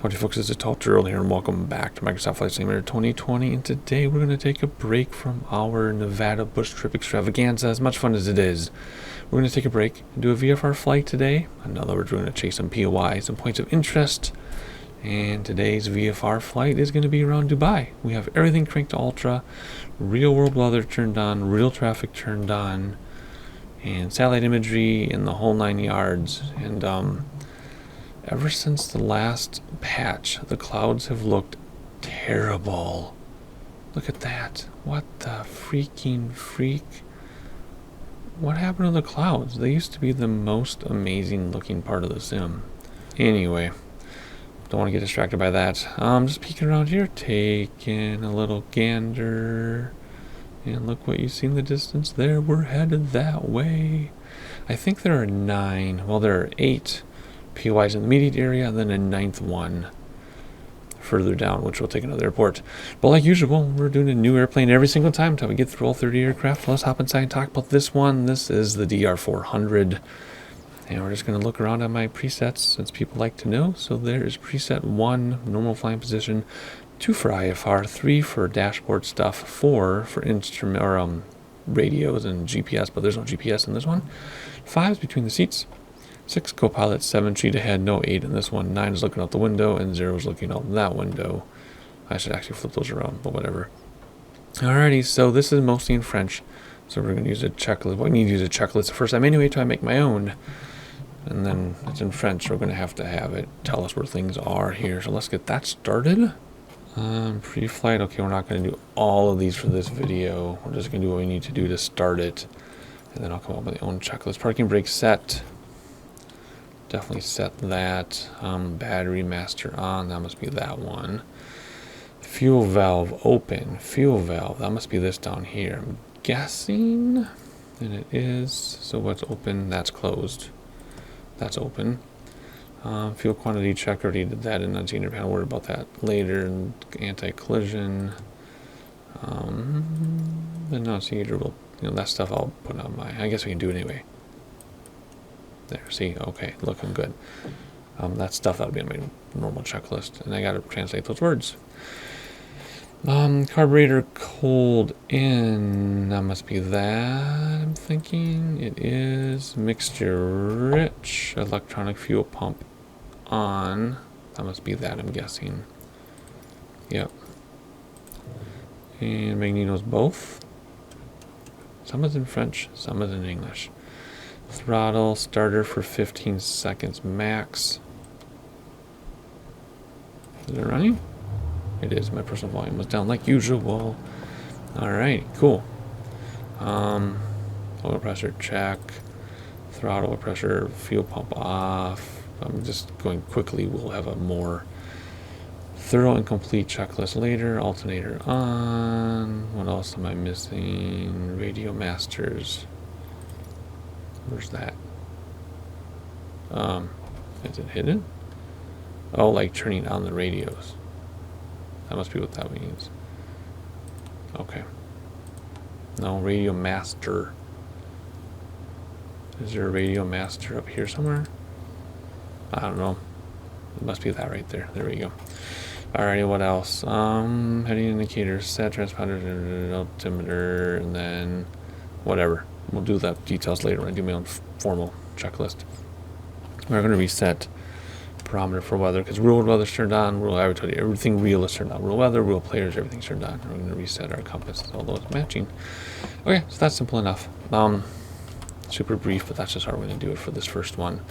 Howdy folks, it's Tall Turtle here and welcome back to Microsoft Flight Simulator 2020, and today we're going to take a break from our Nevada bush trip extravaganza. As much fun as it is, we're going to take a break and do a VFR flight today. In other words, we're going to chase some POI, some points of interest, and today's VFR flight is going to be around Dubai. We have everything cranked to ultra, real world weather turned on, real traffic turned on, and satellite imagery in the whole 9 yards. And ever since the last patch, the clouds have looked terrible. Look at that. What the freaking freak? What happened to the clouds? They used to be the most amazing looking part of the sim. Anyway, don't want to get distracted by that. Just peeking around here, taking a little gander. And look what you see in the distance there. We're headed that way. I think there are 9. Well, there are 8 POIs in the immediate area, and then a 9th one further down, which will take another airport. But like usual, we're doing a new airplane every single time until we get through all 30 aircraft. Let's hop inside and talk about this one. This is the DR400. And we're just going to look around at my presets since people like to know. So there is preset 1, normal flying position, 2 for IFR, 3 for dashboard stuff, 4 for instrument or radios and GPS, but there's no GPS in this one. 5 is between the seats. 6 co-pilot, 7 sheet ahead, no 8 in this one. 9 is looking out the window, and 0 is looking out that window. I should actually flip those around, but whatever. Alrighty, so this is mostly in French, so we're going to use a checklist. Well, we need to use a checklist the first time anyway till I make my own. And then it's in French, so we're going to have it tell us where things are here. So let's get that started. Pre-flight, okay, we're not going to do all of these for this video. We're just going to do what we need to do to start it. And then I'll come up with my own checklist. Parking brake set. Definitely set that. Battery master on, that must be that one. Fuel valve open. Fuel valve, that must be this down here. I'm guessing, and it is. So what's open? That's closed. That's open. Fuel quantity check, already did that in the senior panel. Worry about that later. And anti-collision. The non-seater will, that stuff I'll put on my. I guess we can do it anyway. There, see, okay, looking good. That stuff that'll be on my normal checklist, and I gotta translate those words. Carburetor cold in, that must be that, I'm thinking. It is mixture rich, electronic fuel pump on, that must be that, I'm guessing. Yep. And magnetos both. Some is in French, some is in English. Throttle starter for 15 seconds max. Is it running? It is. My personal volume was down like usual. Alright, cool. Oil pressure check. Throttle pressure, fuel pump off. I'm just going quickly. We'll have a more thorough and complete checklist later. Alternator on. What else am I missing? Radio masters. Where's that? Is it hidden? Oh, like turning on the radios. That must be what that means. Okay. No, radio master. Is there a radio master up here somewhere? I don't know. It must be that right there. There we go. Alrighty, what else? Heading indicator, set, transponder, altimeter, and then whatever. We'll do that details later when I do my own formal checklist. We're going to reset parameter for weather because real weather's turned on. I would tell you everything real is turned on. Real weather, real players, everything's turned on. We're going to reset our compass, although it's matching. Okay, so that's simple enough. Super brief, but that's just how we're going to do it for this first one.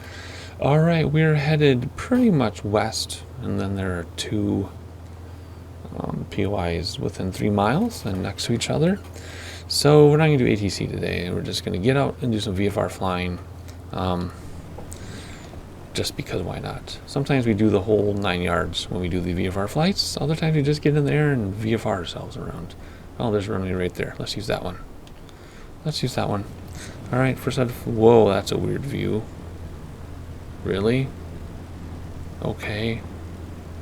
All right, we're headed pretty much west, and then there are 2 POIs within 3 miles and next to each other. So we're not going to do ATC today. We're just going to get out and do some VFR flying. Just because why not? Sometimes we do the whole 9 yards when we do the VFR flights. Other times we just get in there and VFR ourselves around. Oh, there's a runway right there. Let's use that one. Let's use that one. All right, first side. Whoa, that's a weird view. Really? Okay.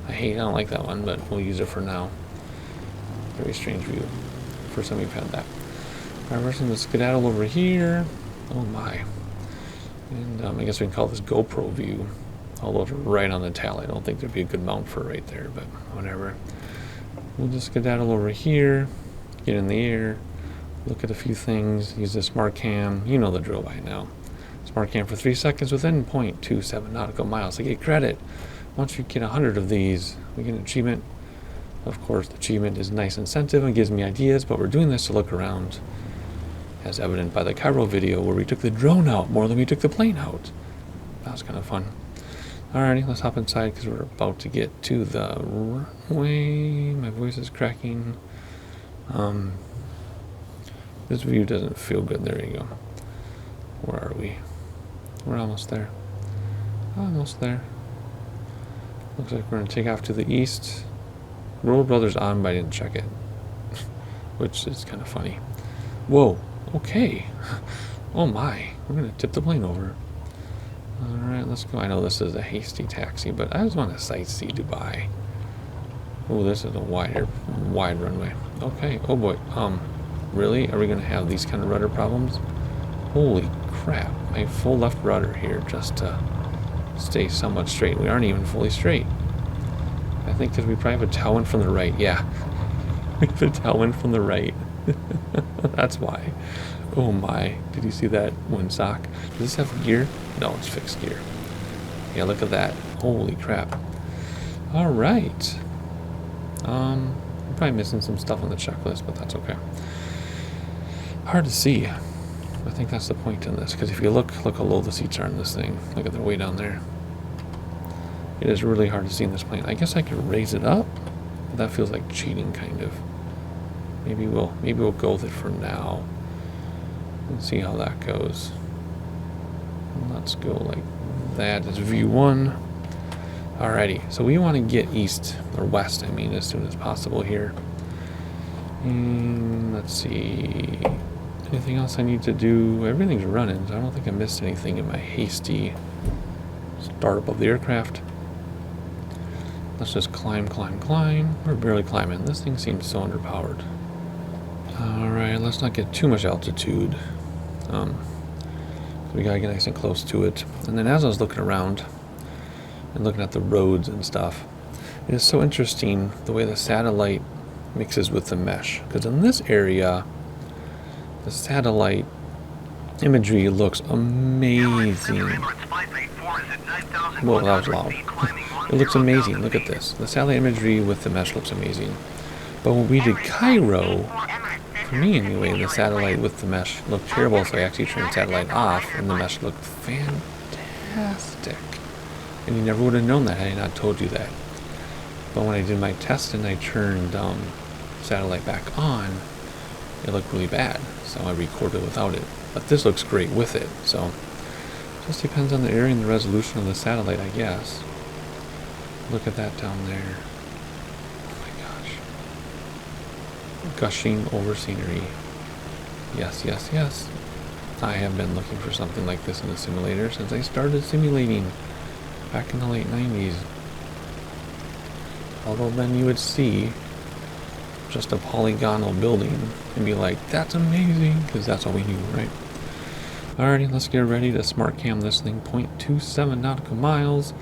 I don't like that one, but we'll use it for now. Very strange view. First time we've had that. Alright, we're going to skedaddle over here. Oh my. And I guess we can call this GoPro view. All those are right on the tail. I don't think there'd be a good mount for right there, but whatever. We'll just skedaddle over here, get in the air, look at a few things, use the smart cam. You know the drill by now. Smart cam for 3 seconds within 0.27 nautical miles. I get credit. Once you get 100 of these, we get an achievement. Of course, the achievement is a nice incentive and gives me ideas, but we're doing this to look around, as evident by the Cairo video where we took the drone out more than we took the plane out. That was kind of fun. Alrighty, let's hop inside because we're about to get to the runway. My voice is cracking. This view doesn't feel good. There you go. Where are we? We're almost there. Almost there. Looks like we're going to take off to the east. Roll Brothers on, but I didn't check it. Which is kind of funny. Whoa. Okay. Oh my. We're going to tip the plane over. Alright, let's go. I know this is a hasty taxi, but I just want to sightsee Dubai. Oh, this is a wide runway. Okay. Oh boy. Really? Are we going to have these kind of rudder problems? Holy crap. My full left rudder here just to stay somewhat straight. We aren't even fully straight. I think because we probably have a tailwind from the right. Yeah. We have a tailwind from the right. That's why. Oh my. Did you see that windsock? Does this have gear? No, it's fixed gear. Yeah, look at that. Holy crap. Alright. I'm probably missing some stuff on the checklist, but that's okay. Hard to see. I think that's the point in this, because if you look how low the seats are in this thing. Look at the way down there. It is really hard to see in this plane. I guess I could raise it up. But that feels like cheating, kind of. Maybe we'll go with it for now and see how that goes. Let's go like that. Is view 1. Alrighty, so we want to get east or west, I mean, as soon as possible here. And let's see. Anything else I need to do? Everything's running, so I don't think I missed anything in my hasty startup of the aircraft. Let's just climb. We're barely climbing. This thing seems so underpowered. Alright, let's not get too much altitude. We gotta get nice and close to it. And then as I was looking around and looking at the roads and stuff, it is so interesting the way the satellite mixes with the mesh. Because in this area, the satellite imagery looks amazing. Whoa, that was loud. It looks amazing. Look at this. The satellite imagery with the mesh looks amazing. But when we did Cairo, for me anyway, the satellite with the mesh looked terrible, so I actually turned satellite off, and the mesh looked fantastic. And you never would have known that had I not told you that. But when I did my test and I turned satellite back on, it looked really bad, so I recorded without it. But this looks great with it, so it just depends on the area and the resolution of the satellite, I guess. Look at that down there. Gushing over scenery. Yes. I have been looking for something like this in a simulator since I started simulating back in the late 90s. Although then you would see just a polygonal building and be like, that's amazing, because that's all we knew, right? Alrighty, let's get ready to smart cam this thing, 0.27 nautical miles.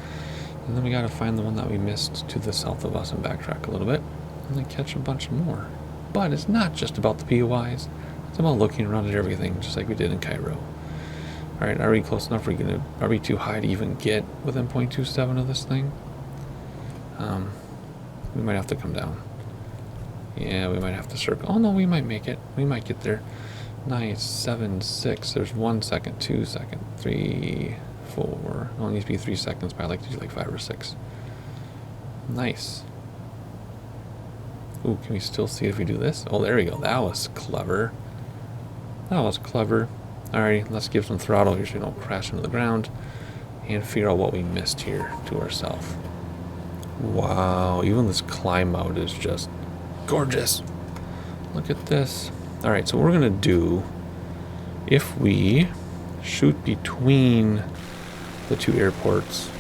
And then we gotta find the one that we missed to the south of us and backtrack a little bit. And then catch a bunch more. But it's not just about the POIs. It's about looking around at everything, just like we did in Cairo. Alright, are we close enough? Are we too high to even get within 0.27 of this thing? We might have to come down. Yeah, we might have to circle. Oh no, we might make it. We might get there. Nice, 7, 6. There's 1 second, 2 second, 3, 4. It only needs to be 3 seconds, but I like to do like 5 or 6. Nice. Ooh, can we still see if we do this? Oh, there we go. That was clever. Alrighty, let's give some throttle here so we don't crash into the ground. And figure out what we missed here to our south. Wow, even this climb out is just gorgeous. Look at this. Alright, so what we're going to do, if we shoot between the two airports,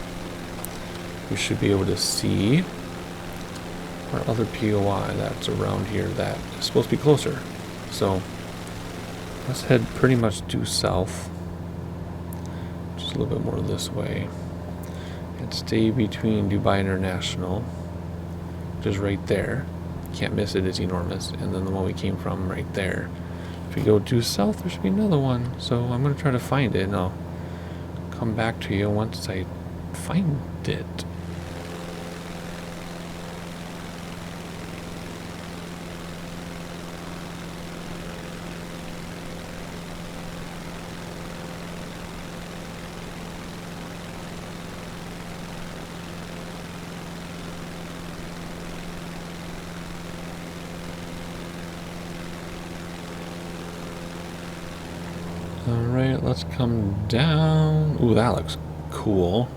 we should be able to see our other POI that's around here that is supposed to be closer. So let's head pretty much due south, just a little bit more this way, and stay between Dubai International, which is right there. Can't miss it, it's enormous. And then the one we came from right there. If we go due south, there should be another one. So I'm going to try to find it, and I'll come back to you once I find it. Alright, let's come down. Ooh, that looks cool.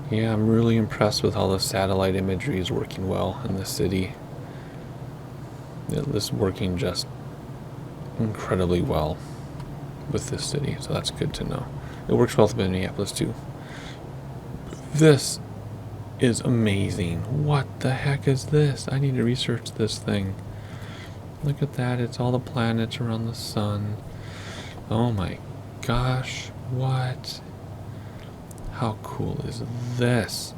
Yeah, I'm really impressed with how the satellite imagery is working well in the city. It's working just incredibly well with this city, so that's good to know. It works well with Minneapolis too. This is amazing. What the heck is this? I need to research this thing. Look at that, it's all the planets around the sun. Oh my gosh, what? How cool is this?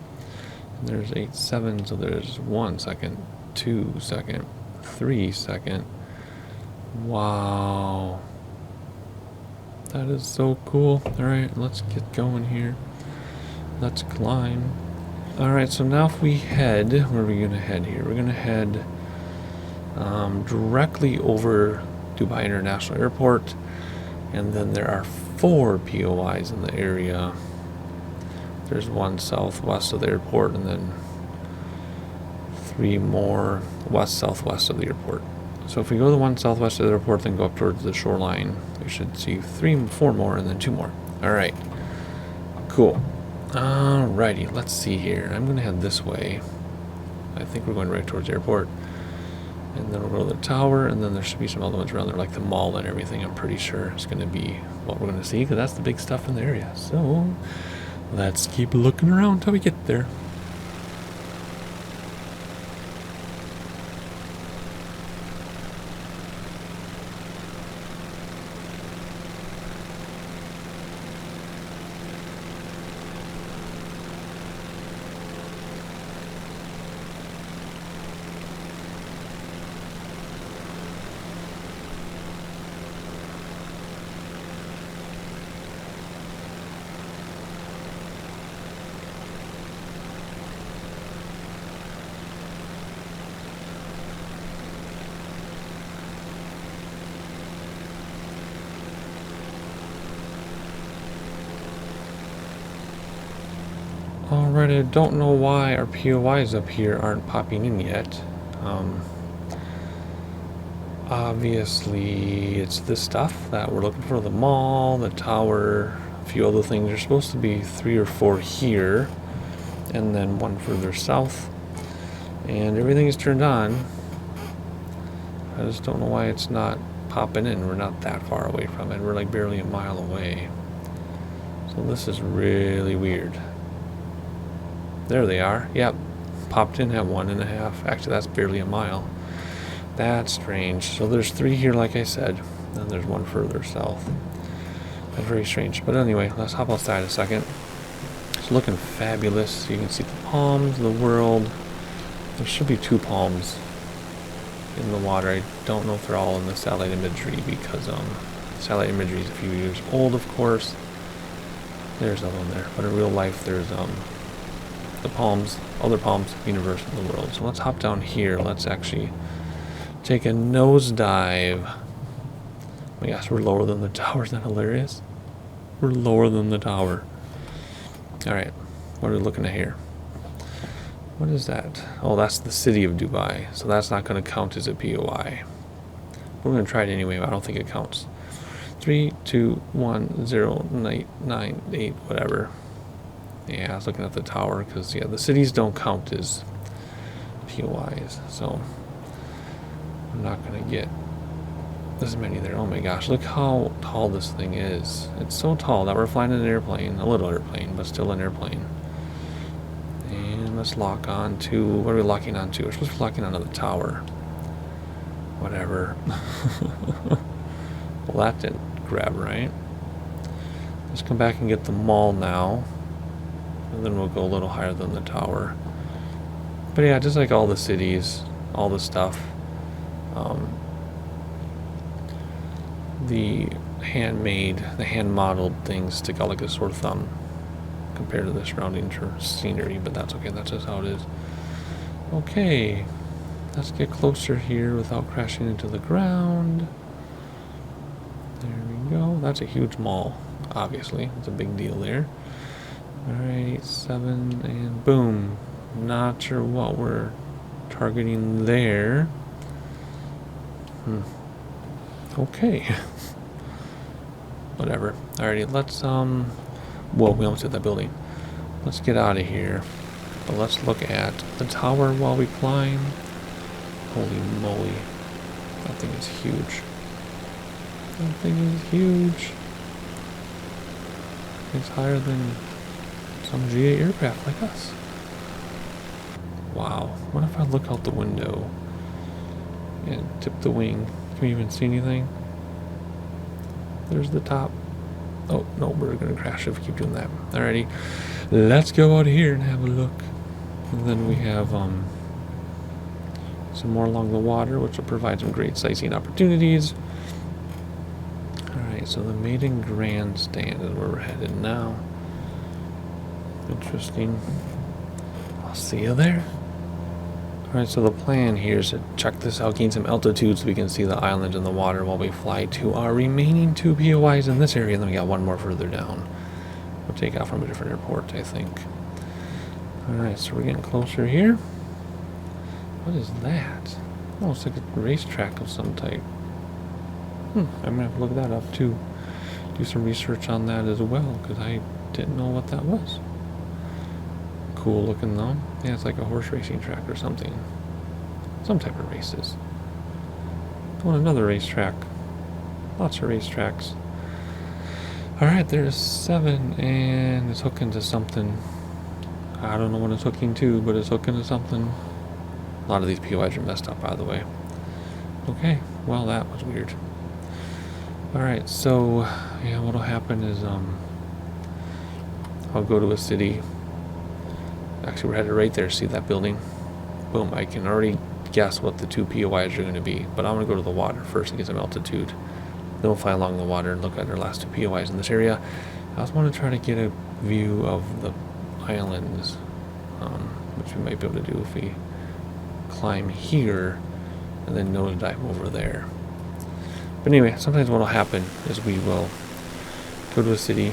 And there's 8 7, so there's 1 second, 2 second, 3 second. Wow. That is so cool. Alright, let's get going here. Let's climb. Alright, so now if we head, where are we going to head here? We're going to head directly over Dubai International Airport, and then there are 4 POIs in the area. There's one southwest of the airport, and then 3 more west-southwest of the airport. So if we go to the one southwest of the airport, then go up towards the shoreline, we should see 4 more, and then 2 more. Alright, cool. Alrighty, let's see here. I'm going to head this way. I think we're going right towards the airport. And then we'll go to the tower, and then there should be some other ones around there, like the mall and everything. I'm pretty sure it's going to be what we're going to see, because that's the big stuff in the area. So let's keep looking around until we get there. Alright, I don't know why our POIs up here aren't popping in yet. Obviously, it's this stuff that we're looking for. The mall, the tower, a few other things. There's supposed to be 3 or 4 here, and then 1 further south. And everything is turned on. I just don't know why it's not popping in. We're not that far away from it. We're like barely a mile away. So this is really weird. There they are. Yep. Popped in at 1.5. Actually, that's barely a mile. That's strange. So there's 3 here, like I said. Then there's 1 further south. That's very strange. But anyway, let's hop outside a second. It's looking fabulous. You can see the palms, the world. There should be 2 palms in the water. I don't know if they're all in the satellite imagery, because satellite imagery is a few years old, of course. There's that one there. But in real life, there's the palms, other palms, universe of the world. So let's hop down here. Let's actually take a nosedive. Oh my gosh, we're lower than the tower. Isn't that hilarious? We're lower than the tower. Alright, what are we looking at here? What is that? Oh, that's the city of Dubai. So that's not going to count as a POI. We're going to try it anyway, but I don't think it counts. 3, 2, 1, 0, 9, 8, whatever. Yeah, I was looking at the tower, because, yeah, the cities don't count as POIs, so I'm not going to get this many there. Oh my gosh, look how tall this thing is. It's so tall that we're flying in an airplane, a little airplane, but still an airplane. And let's lock on to, what are we locking on to? We're supposed to be locking onto the tower. Whatever. Well, that didn't grab right. Let's come back and get the mall now. And then we'll go a little higher than the tower. But yeah, just like all the cities, all the stuff. The handmade, the hand-modeled things stick out like a sore thumb compared to the surrounding scenery, but that's okay, that's just how it is. Okay, let's get closer here without crashing into the ground. There we go. That's a huge mall, obviously. It's a big deal there. Alright, 7, and boom. Not sure what we're targeting there. Okay. Whatever. Alrighty, let's, whoa, we almost hit that building. Let's get out of here. But let's look at the tower while we climb. Holy moly. That thing is huge. That thing is huge. It's higher than some GA aircraft like us. Wow. What if I look out the window and tip the wing? Can we even see anything? There's the top. Oh, no, we're going to crash if we keep doing that. Alrighty. Let's go out here and have a look. And then we have some more along the water, which will provide some great sightseeing opportunities. Alright, so the Maiden Grandstand is where we're headed now. Interesting. I'll see you there. Alright, so the plan here is to check this out, gain some altitude so we can see the island in the water while we fly to our remaining 2 POIs in this area, and then we got one more further down. We'll take off from a different airport, I think. Alright, so we're getting closer here. What is that? Oh, it's like a racetrack of some type. I'm gonna have to look that up too. Do some research on that as well, because I didn't know what that was. Cool looking though. Yeah, it's like a horse racing track or something. Some type of races. Oh, another racetrack. Lots of racetracks. Alright, there's 7, and it's hooking to something. I don't know what it's hooking to, but it's hooking to something. A lot of these POIs are messed up, by the way. Okay, well, that was weird. Alright, so, yeah, what'll happen is, I'll go to a city. Actually, we're headed right there. See that building? Boom, I can already guess what the 2 POIs are going to be, but I'm going to go to the water first and get some altitude. Then we'll fly along the water and look at our last 2 POIs in this area. I also want to try to get a view of the islands, which we might be able to do if we climb here and then nosedive over there. But anyway, sometimes what will happen is we will go to a city,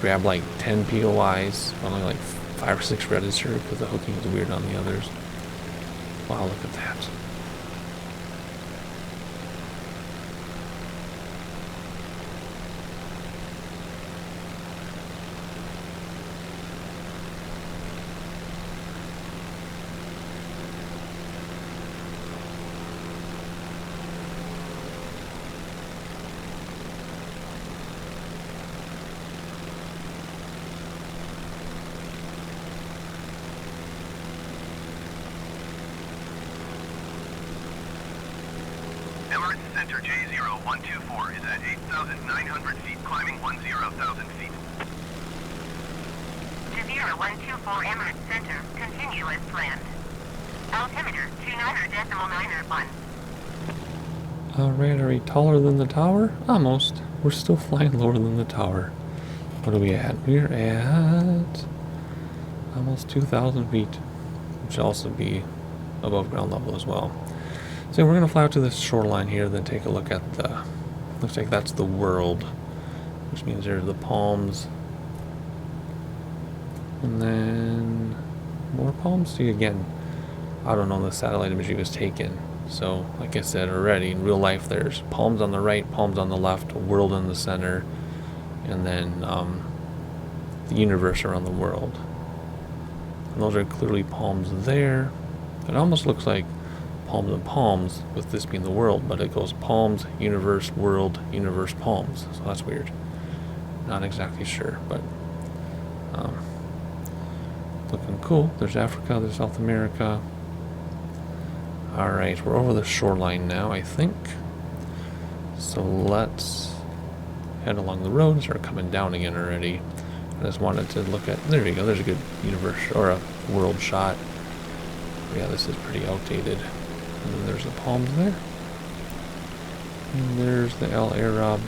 grab like 10 POIs, only like 5 or 6 register because the hooking is weird on the others. Wow, look at that. Center J0124 is at 8,900 feet, climbing 10,000 feet. To 0124 Emirates Center, continue as planned. Altimeter 29.901. Alright, are we taller than the tower? Almost. We're still flying lower than the tower. What are we at? We're at almost 2,000 feet, which should also be above ground level as well. So we're going to fly out to this shoreline here, then take a look at the, looks like that's the world, which means there's the palms, and then more palms. See, again, I don't know, the satellite imagery was taken, so like I said already, in real life there's palms on the right, palms on the left, a world in the center, and then the universe around the world. And those are clearly palms there. It almost looks like palms and palms, with this being the world, but it goes palms, universe, world, universe, palms. So that's weird. Not exactly sure, but looking cool. There's Africa, there's South America. Alright, we're over the shoreline now, I think. So let's head along the road and start coming down again already. I just wanted to look at, there we go, there's a good universe or a world shot. Yeah, this is pretty outdated. And then there's the palms there. And there's the El Arab.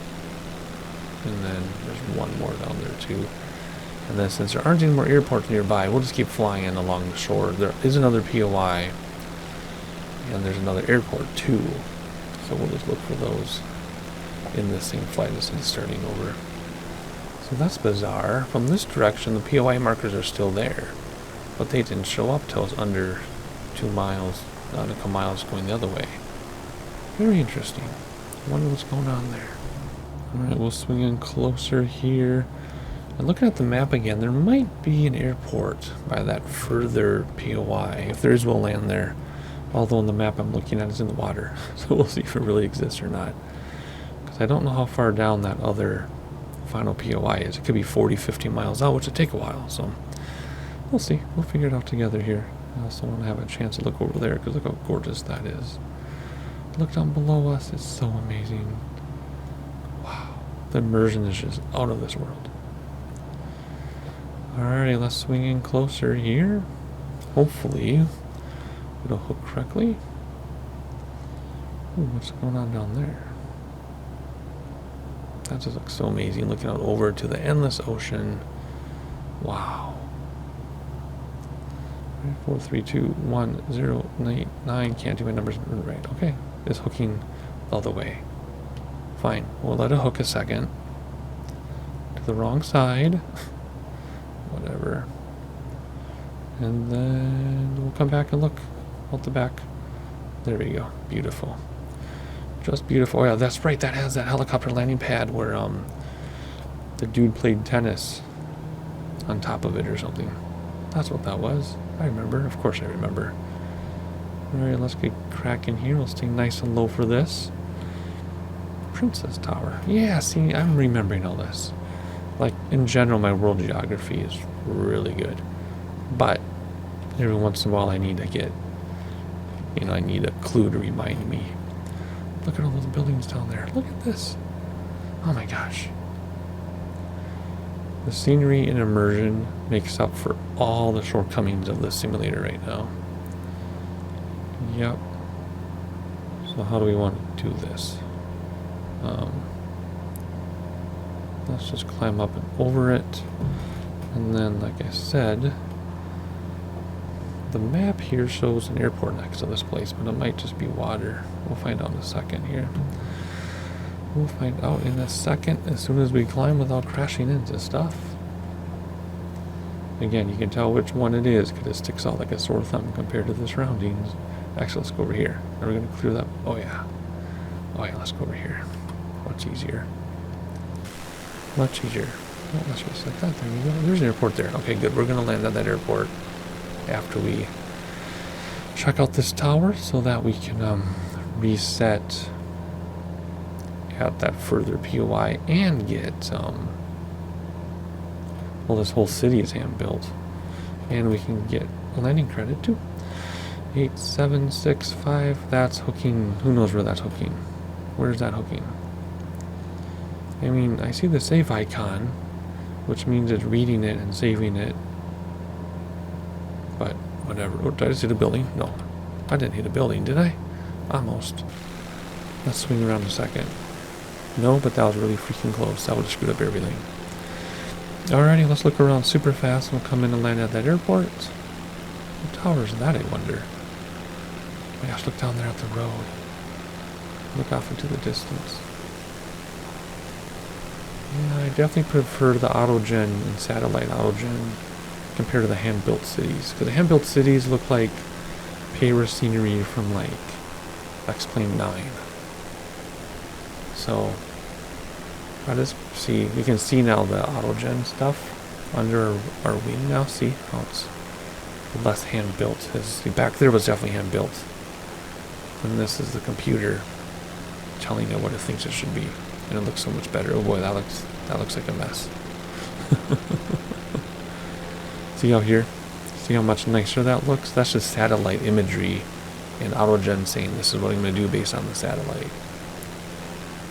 And then there's one more down there too. And then since there aren't any more airports nearby, we'll just keep flying in along the shore. There is another POI. And there's another airport too. So we'll just look for those in this same flight instead of starting over. So that's bizarre. From this direction, the POI markers are still there. But they didn't show up till it's under 2 miles, nautical miles going the other way. Very interesting. I wonder what's going on there. Alright, we'll swing in closer here. And looking at the map again, there might be an airport by that further POI. If there is, we'll land there. Although on the map I'm looking at is in the water. So we'll see if it really exists or not. Because I don't know how far down that other final POI is. It could be 40, 50 miles out, which would take a while. So we'll see. We'll figure it out together here. I also want to have a chance to look over there because look how gorgeous that is. Look down below us. It's so amazing. Wow. The immersion is just out of this world. Alrighty, let's swing in closer here. Hopefully it'll hook correctly. Ooh, what's going on down there? That just looks so amazing. Looking out over to the endless ocean. Wow. 4, 3, 2, 1, 0, 9. Can't do my numbers right. Okay. It's hooking the other way. Fine. We'll let it hook a second. To the wrong side. Whatever. And then we'll come back and look out the back. There we go. Beautiful. Just beautiful. Oh yeah, that's right. That has that helicopter landing pad where the dude played tennis on top of it or something. That's what that was. I remember. Of course I remember. Alright, let's get cracking here. We'll stay nice and low for this. Princess Tower. Yeah, see, I'm remembering all this. Like, in general, my world geography is really good. But every once in a while I need to get, I need a clue to remind me. Look at all those buildings down there. Look at this. Oh my gosh. The scenery and immersion makes up for all the shortcomings of this simulator right now. Yep. So how do we want to do this? Let's just climb up and over it. And then, like I said, the map here shows an airport next to this place, but it might just be water. We'll find out in a second here. We'll find out in a second as soon as we climb without crashing into stuff. Again, you can tell which one it is because it sticks out like a sore thumb compared to the surroundings. Actually, let's go over here. Are we going to clear that? Oh yeah. Oh yeah, let's go over here. Much easier. Much easier. Oh, let's just like that. There we go. There's an airport there. Okay, good. We're going to land at that airport after we check out this tower so that we can reset at that further POI and get well, this whole city is hand built, and we can get a landing credit too. 8765. That's hooking. Who knows where that's hooking? Where's that hooking? I mean, I see the save icon, which means it's reading it and saving it. But whatever. Oh, did I just hit a building? No, I didn't hit a building, did I? Almost. Let's swing around a second. No, but that was really freaking close. That would have screwed up everything. Alrighty, let's look around super fast and we'll come in and land at that airport. What tower is that, I wonder? Oh my gosh, look down there at the road. Look off into the distance. Yeah, I definitely prefer the autogen and satellite autogen compared to the hand-built cities. Because the hand-built cities look like Paris scenery from like X-Plane 9. So I just see, we can see now the autogen stuff under our wing now. See how it's less hand-built. See, back there was definitely hand-built. And this is the computer telling it what it thinks it should be. And it looks so much better. Oh boy, that looks like a mess. See out here? See how much nicer that looks? That's just satellite imagery and autogen saying this is what I'm going to do based on the satellite.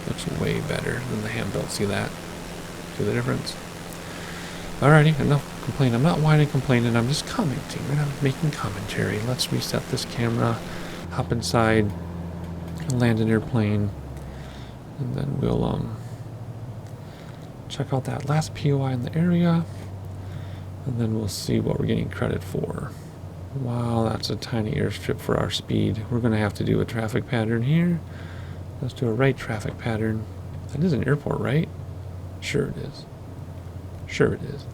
Looks way better than the hand-built. See that? See the difference? Alrighty, enough complaining. I'm not whining and complaining, I'm just commenting. We're not making commentary. Let's reset this camera, hop inside, land an airplane, and then we'll check out that last POI in the area, and then we'll see what we're getting credit for. Wow, that's a tiny airstrip for our speed. We're going to have to do a traffic pattern here. Let's do a right traffic pattern. That is an airport, right? Sure it is. Sure it is.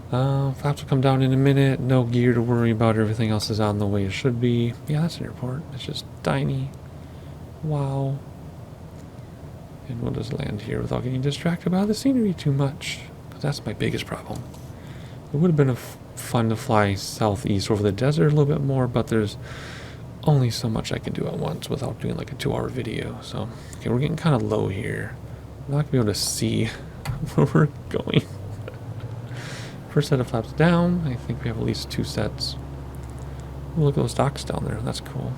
Flaps will come down in a minute. No gear to worry about. Everything else is on the way it should be. Yeah, that's an airport. It's just tiny. Wow. And we'll just land here without getting distracted by the scenery too much. Because that's my biggest problem. It would have been fun to fly southeast over the desert a little bit more, but there's only so much I can do at once without doing like a 2-hour video. So, okay, we're getting kind of low here. I'm not going to be able to see where we're going. First set of flaps down. I think we have at least 2 sets. Oh, look at those docks down there. That's cool.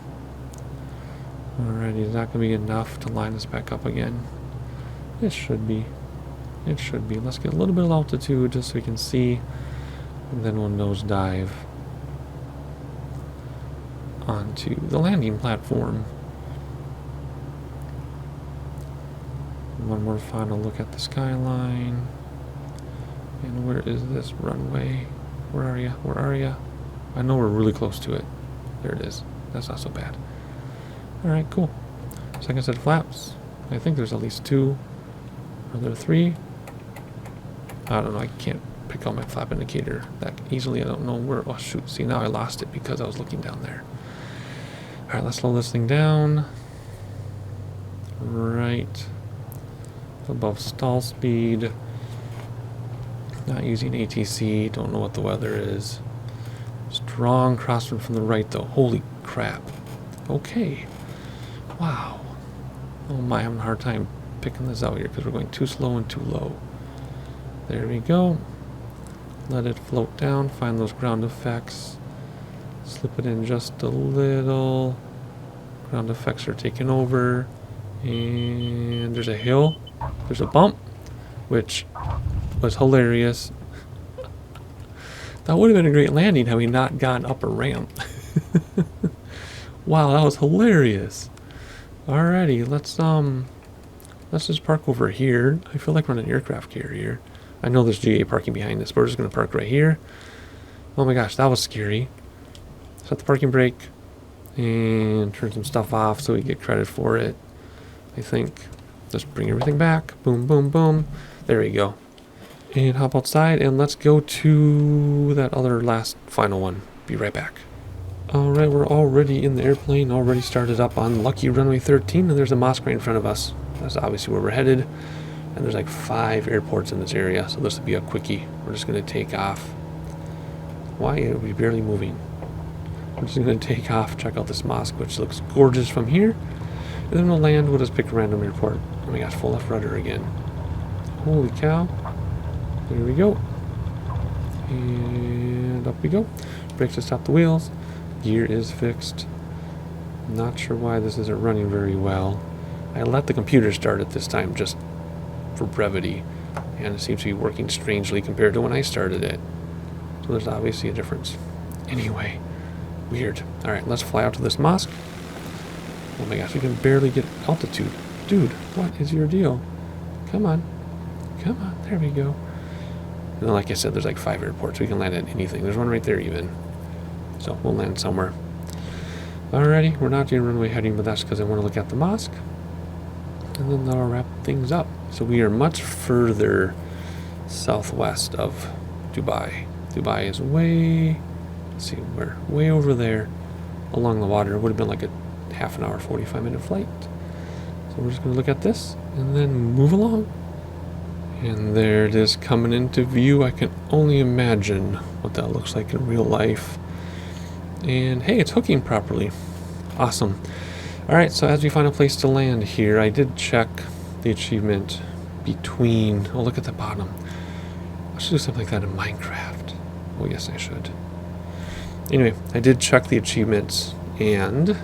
Alrighty, is that going to be enough to line us back up again? It should be. It should be. Let's get a little bit of altitude just so we can see. And then we'll nosedive onto the landing platform. One more final look at the skyline. And where is this runway? Where are you? Where are you? I know we're really close to it. There it is. That's not so bad. Alright, cool. Second set of flaps. I think there's at least 2. Are there 3? I don't know. I can't pick out my flap indicator that easily. I don't know where. Oh, shoot. See, now I lost it because I was looking down there. Alright, let's slow this thing down. Right above stall speed. Not using ATC. Don't know what the weather is. Strong crosswind from the right, though. Holy crap. Okay. Wow. Oh my, I'm having a hard time picking this out here because we're going too slow and too low. There we go. Let it float down. Find those ground effects. Slip it in just a little. Ground effects are taking over. And there's a hill. There's a bump, which was hilarious. That would have been a great landing had we not gone up a ramp. Wow, that was hilarious. Alrighty, let's just park over here. I feel like we're on an aircraft carrier. I know there's GA parking behind us, but we're just gonna park right here. Oh my gosh, that was scary. Set the parking brake and turn some stuff off so we get credit for it. I think. Just bring everything back. Boom, boom, boom. There we go. And hop outside and let's go to that other last final one. Be right back. Alright, we're already in the airplane, already started up on lucky runway 13, and there's a mosque right in front of us. That's obviously where we're headed. And there's like 5 airports in this area, so this will be a quickie. We're just going to take off. Why are we barely moving? We're just going to take off, check out this mosque, which looks gorgeous from here. And then we'll land, we'll just pick a random airport. Oh my gosh, full left rudder again. Holy cow. There we go. And up we go. Brakes to stop the wheels. Gear is fixed. Not sure why this isn't running very well. I let the computer start it this time just for brevity. And it seems to be working strangely compared to when I started it. So there's obviously a difference. Anyway, weird. Alright, let's fly out to this mosque. Oh my gosh, we can barely get altitude. Dude, what is your deal? Come on. Come on. There we go. And like I said, there's like 5 airports. We can land at anything. There's one right there even. So we'll land somewhere. Alrighty, we're not doing runway heading, but that's because I want to look at the mosque. And then that'll wrap things up. So we are much further southwest of Dubai. Dubai is way, let's see where, way over there along the water. It would have been like a half an hour, 45-minute flight. So we're just going to look at this and then move along. And there it is coming into view. I can only imagine what that looks like in real life. And hey, it's hooking properly. Awesome. Alright, so as we find a place to land here, I did check the achievement between... Oh, look at the bottom. I should do something like that in Minecraft. Oh, yes, I should. Anyway, I did check the achievements, and...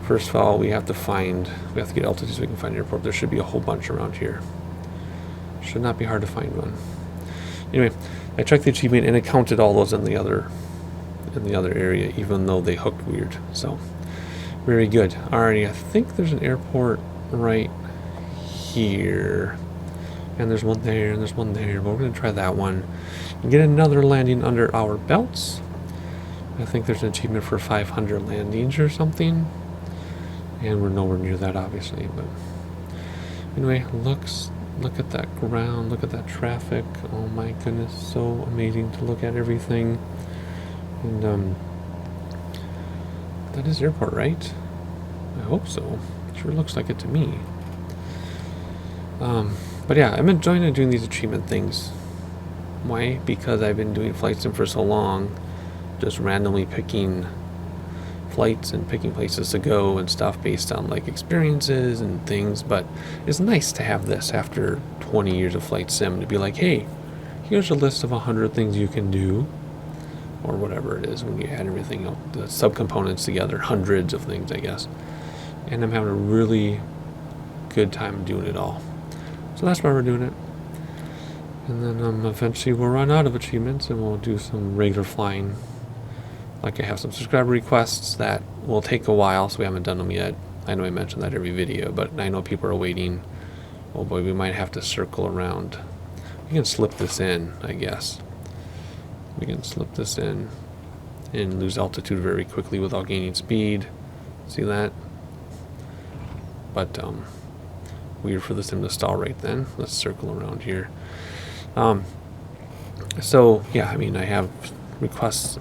First of all, we have to get altitude so we can find an airport. There should be a whole bunch around here. Should not be hard to find one. Anyway, I checked the achievement and it counted all those in the other area, even though they hooked weird. So very good. Alrighty, I think there's an airport right here, and there's one there, and there's one there. But we're gonna try that one and get another landing under our belts. I think there's an achievement for 500 landings or something, and we're nowhere near that, obviously. But anyway, look at that ground, look at that traffic. Oh my goodness, so amazing to look at everything. And that is airport, right? I hope so. It sure looks like it to me. But yeah, I'm enjoying doing these achievement things. Why? Because I've been doing flight sim for so long, just randomly picking flights and picking places to go and stuff based on like experiences and things. But it's nice to have this after 20 years of flight sim to be like, hey, here's a list of 100 things you can do, or whatever it is when you add everything, the subcomponents together, hundreds of things, I guess. And I'm having a really good time doing it all. So that's why we're doing it. And then eventually we'll run out of achievements and we'll do some regular flying. Like I have some subscriber requests that will take a while, so we haven't done them yet. I know I mentioned that every video, but I know people are waiting. Oh boy, we might have to circle around. We can slip this in, I guess. We can slip this in and lose altitude very quickly without gaining speed. See that? But weird for the sim to stall right then. Let's circle around here. So yeah, I mean, I have requests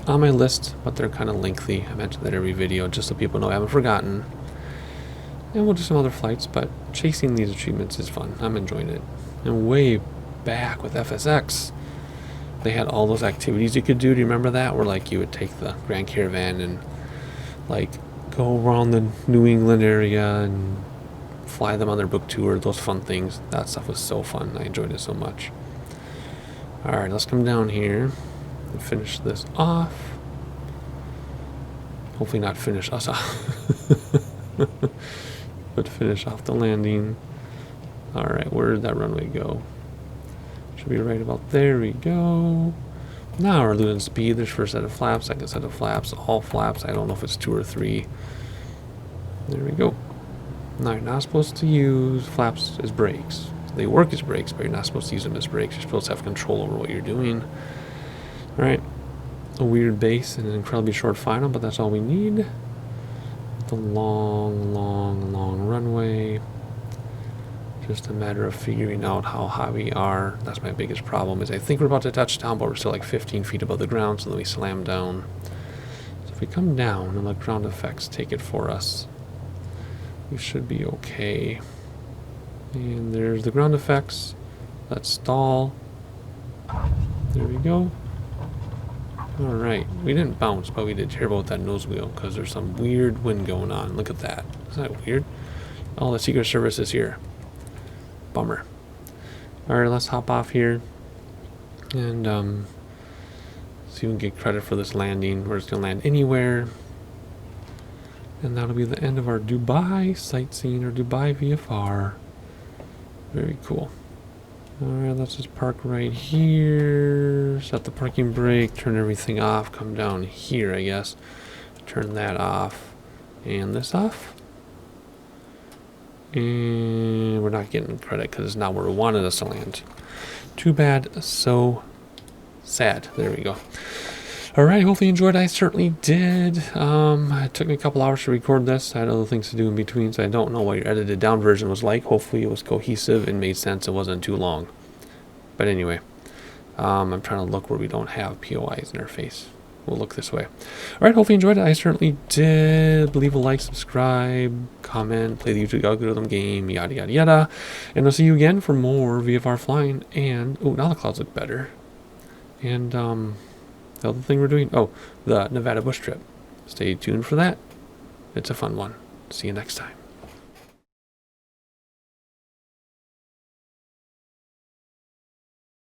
on my list, but they're kind of lengthy. I mentioned that every video, just so people know I haven't forgotten. And we'll do some other flights, but chasing these achievements is fun. I'm enjoying it. And way back with FSX, they had all those activities you could do. Do you remember that? Where like you would take the Grand Caravan and like go around the New England area and fly them on their book tour, those fun things. That stuff was so fun. I enjoyed it so much. Alright, let's come down here and finish this off. Hopefully not finish us off. But finish off the landing. Alright, where did that runway go? Should be right about there. We go. Now we're losing speed. There's first set of flaps, second set of flaps, all flaps. I don't know if it's 2 or 3. There we go. Now you're not supposed to use flaps as brakes. They work as brakes, but you're not supposed to use them as brakes. You're supposed to have control over what you're doing. Alright. A weird base and an incredibly short final, but that's all we need. The long runway. Just a matter of figuring out how high we are. That's my biggest problem, is I think we're about to touch down, but we're still like 15 feet above the ground, so then we slam down. So if we come down and let ground effects take it for us, we should be okay. And there's the ground effects. Let's stall. There we go. Alright, we didn't bounce, but we did terrible with that nose wheel because there's some weird wind going on. Look at that. Isn't that weird? Oh, the Secret Service is here. Bummer. Alright, let's hop off here and see if we can get credit for this landing. We're just going to land anywhere. And that'll be the end of our Dubai sightseeing, or Dubai VFR. Very cool. Alright, let's just park right here. Set the parking brake, turn everything off, come down here, I guess. Turn that off. And this off. And we're not getting credit because it's not where we wanted us to land. Too bad, so sad. There we go. Alright, hopefully you enjoyed. I certainly did. It took me a couple hours to record this. I had other things to do in between, so I don't know what your edited down version was like. Hopefully it was cohesive and made sense. It wasn't too long. But anyway, I'm trying to look where we don't have POIs in our face. We'll look this way. Alright, hopefully you enjoyed it. I certainly did. Leave a like, subscribe, comment, play the YouTube algorithm game, yada yada yada. And I'll see you again for more VFR flying. And, oh, now the clouds look better. And, the other thing we're doing, oh, the Nevada bush trip. Stay tuned for that. It's a fun one. See you next time.